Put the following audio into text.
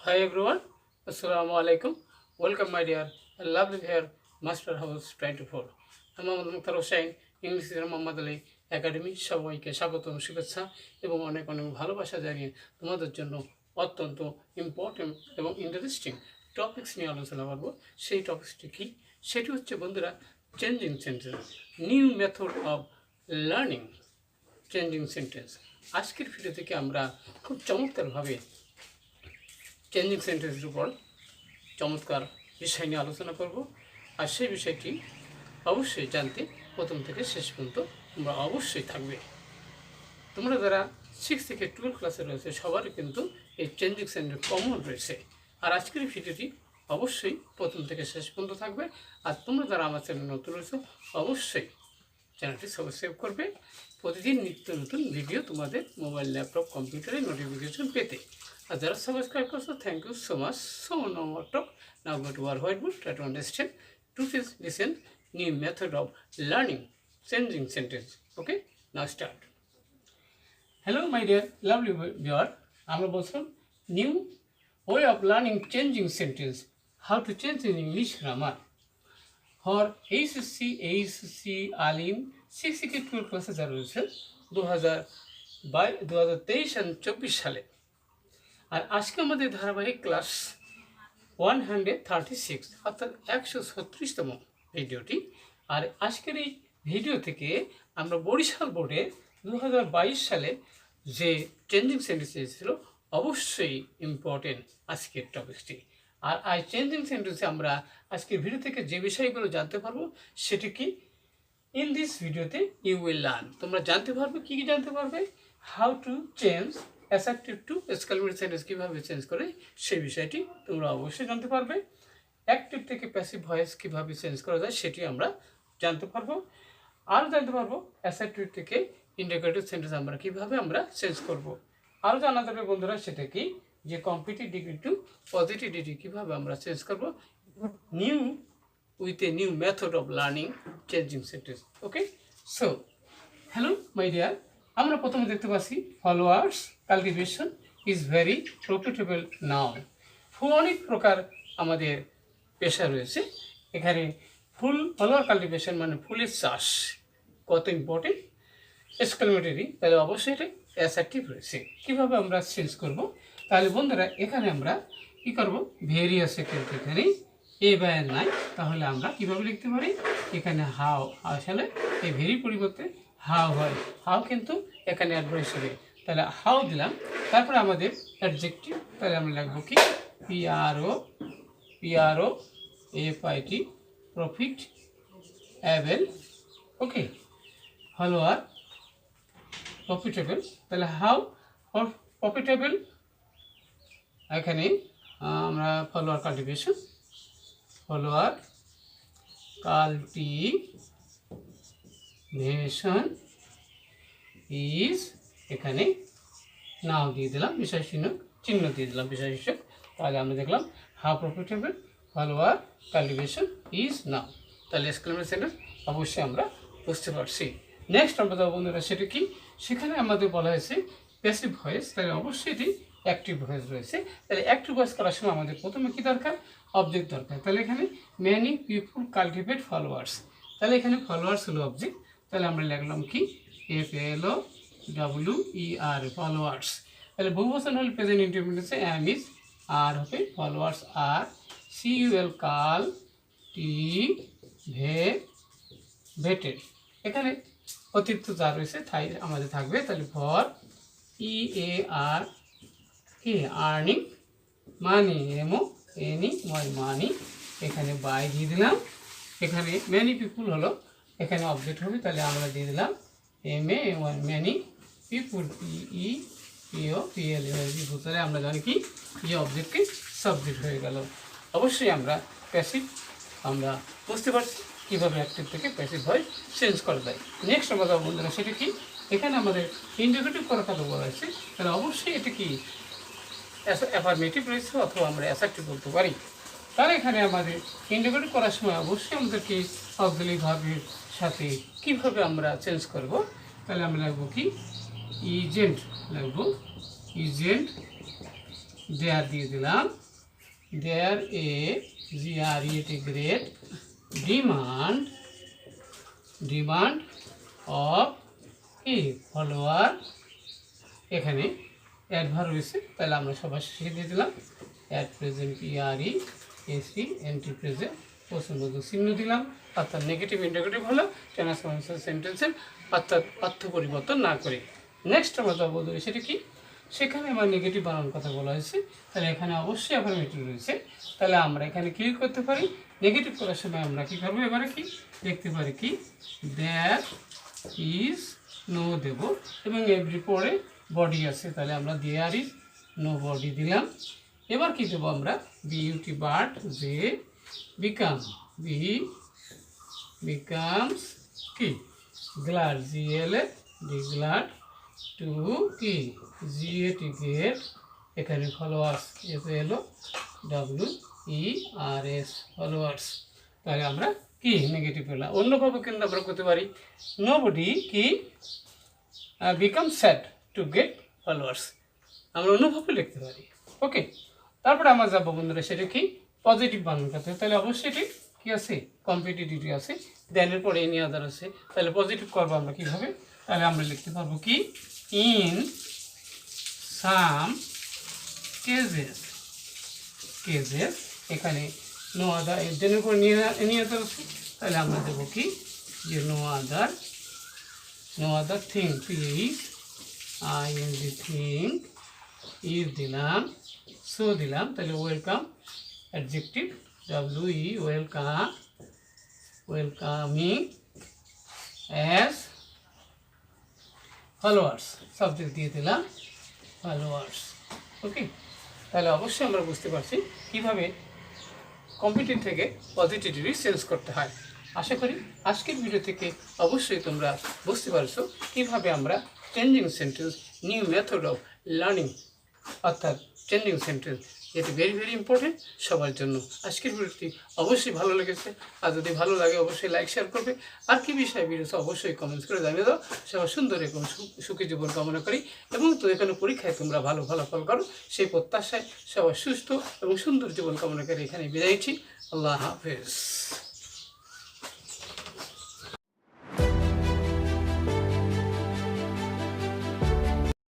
Hi everyone, Assalamu alaikum. Welcome my dear lovely dear Master House 24. আমি মোহাম্মদ মুক্তার Hossain English Mohammad Ali academy সবাইকে স্বাগতম শুভেচ্ছা এবং অনেক অনেক ভালোবাসা জানিয়ে তোমাদের জন্য অত্যন্ত ইম্পর্টেন্ট এবং ইন্টারেস্টিং টপিকস নিয়ে আলোচনা করবো। সেই টপিকসটি কি? সেটি হচ্ছে বন্ধুরা changing sentence, new method of learning changing sentence. আজকের ভিডিও থেকে আমরা খুব চমৎকারভাবে চেঞ্জিং সেন্টেন্সের উপর চমৎকার বিষয় নিয়ে আলোচনা করব। আর সেই বিষয়টি অবশ্যই জানতে প্রথম থেকে শেষ পর্যন্ত তোমরা অবশ্যই থাকবে। তোমরা যারা 6 থেকে 12 ক্লাসে রয়েছে সবারই কিন্তু এই চেঞ্জিং সেন্টেন্স কমন রয়েছে। আর আজকের ভিডিওটি অবশ্যই প্রথম থেকে শেষ পর্যন্ত থাকবে। আর তোমরা যারা আমার চ্যানেল নতুন রয়েছে অবশ্যই চ্যানেলটি সাবস্ক্রাইব করবে প্রতিদিন নিত্য নতুন ভিডিও তোমাদের মোবাইল, ল্যাপটপ, কম্পিউটারে নোটিফিকেশন পেতে। আর যারা সাবস্ক্রাইব করছো thank you so much. So no more talk, now go to our whiteboard, try to understand to listen new method of learning changing sentence. Okay, now start. Hello my dear lovely viewer, আমরা বলছিলাম new way of learning changing sentence, how to change in English grammar for HSC, Alim 6 থেকে 12 ক্লাসে যারা রয়েছে 2023 আর 24 সালে। আর আজকে আমাদের ধারাবাহিক ক্লাস 136 অর্থাৎ 136তম ভিডিওটি। আর আজকের এই ভিডিও থেকে আমরা বরিশাল বোর্ডে 2022 সালে যে চেঞ্জিং সেন্টেন্স এসেছিল অবশ্যই ইম্পর্টেন্ট আজকের টপিকটি। আর এই চেঞ্জিং সেন্টেন্সে আমরা আজকের ভিডিও থেকে যে বিষয়গুলো জানতে পারবো সেটি কি? ইন দিস ভিডিওতে ইউ উইল লার্ন, তোমরা জানতে পারবে কি জানতে পারবে, how to change assertive two exclamatory sentence কীভাবে চেঞ্জ করে সেই বিষয়টি তোমরা অবশ্যই জানতে পারবে। অ্যাক্টিভ থেকে প্যাসিভ ভয়েস কীভাবে চেঞ্জ করা যায় সেটি আমরা জানতে পারবো। আরও জানতে পারবো অ্যাসার্টিভ থেকে ইন্ডিকেটিভ সেন্টেন্স আমরা কীভাবে আমরা চেঞ্জ করব। আরও জানা যাবে বন্ধুরা সেটা কি, যে comparative degree to positive degree কীভাবে আমরা চেঞ্জ করব new with a new method of learning changing sentence. Okay, so hello my dear, আমরা প্রথমে দেখতে পাচ্ছি flowers cultivation is very profitable now. অনেক প্রকার আমাদের পেশা রয়েছে এখানে। ফলোয়ার কাল্টিভেশন মানে ফুলের চাষ কত ইম্পর্টেন্ট, এক্সক্লেমেটরি, তাহলে অবশ্যই এটা অ্যাসার্টিভ রয়েছে। কীভাবে আমরা চেঞ্জ করব? তাহলে বন্ধুরা এখানে আমরা কী করবো, ভেরি আছে কিন্তু এখানে এ বাই নাই, তাহলে আমরা কীভাবে লিখতে পারি, এখানে হাও আসলে এই ভেরি পরিবর্তে হাও হয়, হাও কিন্তু এখানে অ্যাডভার্ব হিসেবে, তাহলে হাও দিলাম। তারপরে আমাদের অ্যাডজেক্টিভ, তাহলে আমরা লিখবো কি পিআরও এফআইটি প্রফিট অ্যাবেল। ওকে, ফলোয়ার প্রফিটেবল, তাহলে হাউ প্রফিটেবল, এখানে আমরা ফলোয়ার কাল্টিভেশন ইজ এখানে নাও দিয়ে দিলাম, বিষয় চিহ্ন দিয়ে দিলাম বিষয় সূচক। তাহলে আমরা দেখলাম how profitable follower cultivation is now, তাহলে এক্সক্লেমেটরি সেন্টেন্স অবশ্যই আমরা বুঝতে পারছি। নেক্সট আমরা যাবো বন্ধুরা সেটা কি, সেখানে আমাদের বলা হয়েছে প্যাসিভ ভয়েস, তাহলে অবশ্যই এটি অ্যাক্টিভ ভয়েস রয়েছে। তাহলে অ্যাক্টিভ ভয়েস করার সময় আমাদের প্রথমে কী দরকার, অবজেক্ট দরকার। তাহলে এখানে মেনি পিপুল কাল্টিভেট ফলোয়ার্স, তাহলে এখানে ফলোয়ার্স হলো অবজেক্ট, তাহলে আমরা লিখলাম কি FLOWER ফলোয়ার্স। তাহলে বহুবচন হলে প্রেজেন্ট ইন্ডিপেন্ডেন্সে অ্যাম ইজ, আর হবে ফলোয়ার্স আর CUL কাল্টিভেটেড। এখানে অতিরিক্ত যা রয়েছে তাই আমাদের থাকবে, তাহলে ফর EAR কি আর্নিং মানি, মানি, এখানে বাই দিয়ে দিলাম। এখানে মেনি পিপুল হলো এখানে অবজেক্ট হবে, তাহলে আমরা দিয়ে দিলাম মেনি পিপুল পিপুল, তাহলে আমরা জানি কি অবজেক্টকে সাবজেক্ট হয়ে গেল। অবশ্যই আমরা প্যাসিভ আমরা বুঝতে পারছি কীভাবে অ্যাক্টিভ থেকে প্যাসিভ ভয়েস চেঞ্জ করা যায়। নেক্সট আমরা যাবো বন্ধুরা সেটা কি, এখানে আমাদের ইন্ডিকেটিভ করার কথা বলা হয়েছে, তাহলে অবশ্যই এটা কি অ্যাফার্মেটিভ রয়েছে অথবা আমরা অ্যাসার্টিভ বলতে পারি। তাহলে এখানে আমাদের ইন্ডিকেটিভ করার সময় অবশ্যই আমাদেরকে অক্সিলারি ভার্বের সাথে কীভাবে আমরা চেঞ্জ করব, তাহলে আমরা লিখবো কি ইজেন্ট, লিখবো ইজেন্ট দেয়ার দিয়ে দিলাম, দেয়ার এ গ্রেট ডিমান্ড অফ কি ফলোয়ার, এখানে অ্যাডভার্ব রয়েছে, তাহলে আমরা সবার শেষে দিয়ে দিলাম অ্যাট প্রেজেন্ট PREST প্রেজেন্ট প্রশ্নবোধক চিহ্ন দিলাম, অর্থাৎ নেগেটিভ ইন্টারোগেটিভ হলো ট্রান্সফরমেশন সেন্টেন্সের অর্থাৎ অর্থ পরিবর্তন না করে। নেক্সট আমরা যা বলতে সেটা কি, সেখানে আমার নেগেটিভ বানানোর কথা বলা হয়েছে, তাহলে এখানে অবশ্যই অ্যাফার্মেটিভ রয়েছে, তাহলে আমরা এখানে ক্লিক করতে পারি। নেগেটিভ করার সময় আমরা কী করবো, এবারে কি দেখতে পারি কি দ্যাট ইজ নো দেব, এবং এভরি পরে বডি আছে, তাহলে আমরা দেয়ার ইজ নো বডি দিলাম। এবার কি দেবো আমরা, বিউটি বাট যে বিকামস কি গ্লাড GLA গ্লাড টু কি GAT গেট, এখানে ফলোয়ার্স এলো WERS ফলোয়ার্স, তাহলে আমরা কি নেগেটিভ পেলাম। অন্যভাবে কিন্তু আমরা করতে পারি নোবডি কি become sad to get followers, আমরা অন্যভাবে লিখতে পারি। ওকে, তারপরে আমরা যাবো বন্ধুরা সেটা কি পজিটিভ বানান করতে, তাহলে অবশ্যই এটি কি আছে কম্পিটিটিভ আছে, দেনের পরে এনি আদার আছে, তাহলে পজিটিভ করবো আমরা কীভাবে, তাহলে আমরা লিখতে পারবো কি ইন সাম কেজেস এখানে নো আদার, দেনের পরে এনি আদার আছে, তাহলে আমরা দেবো কি যে no other thing thing is দিলাম, সো দিলাম, তাহলে welcome adjective WE welcoming as followers, subject দিয়ে দিলাম ফলোয়ার্স। ওকে, তাহলে অবশ্যই আমরা বুঝতে পারছি কীভাবে কম্পিটিটিভ থেকে পজিটিভলি চেঞ্জ করতে হয়। আশা করি আজকের ভিডিও থেকে অবশ্যই তোমরা বুঝতে পারছো কীভাবে আমরা changing sentence new method of learning, অর্থাৎ চেঞ্জিং সেন্টেন্স, এটি ভেরি ইম্পর্টেন্ট সবার জন্য। আজকের ভিডিওটি অবশ্যই ভালো লেগেছে, আর যদি ভালো লাগে অবশ্যই লাইক শেয়ার করবে, আর কি বিষয়ে ভিডিও অবশ্যই কমেন্টস করে জানিয়ে দাও। সবার সুন্দর এবং সুখী জীবন কামনা করি, এবং তো এখানে পরীক্ষায় তোমরা ভালো ফলাফল করো সেই প্রত্যাশায় সবার সুস্থ এবং সুন্দর জীবন কামনা করে এখানে বিদায় নিচ্ছি। আল্লাহ হাফেজ।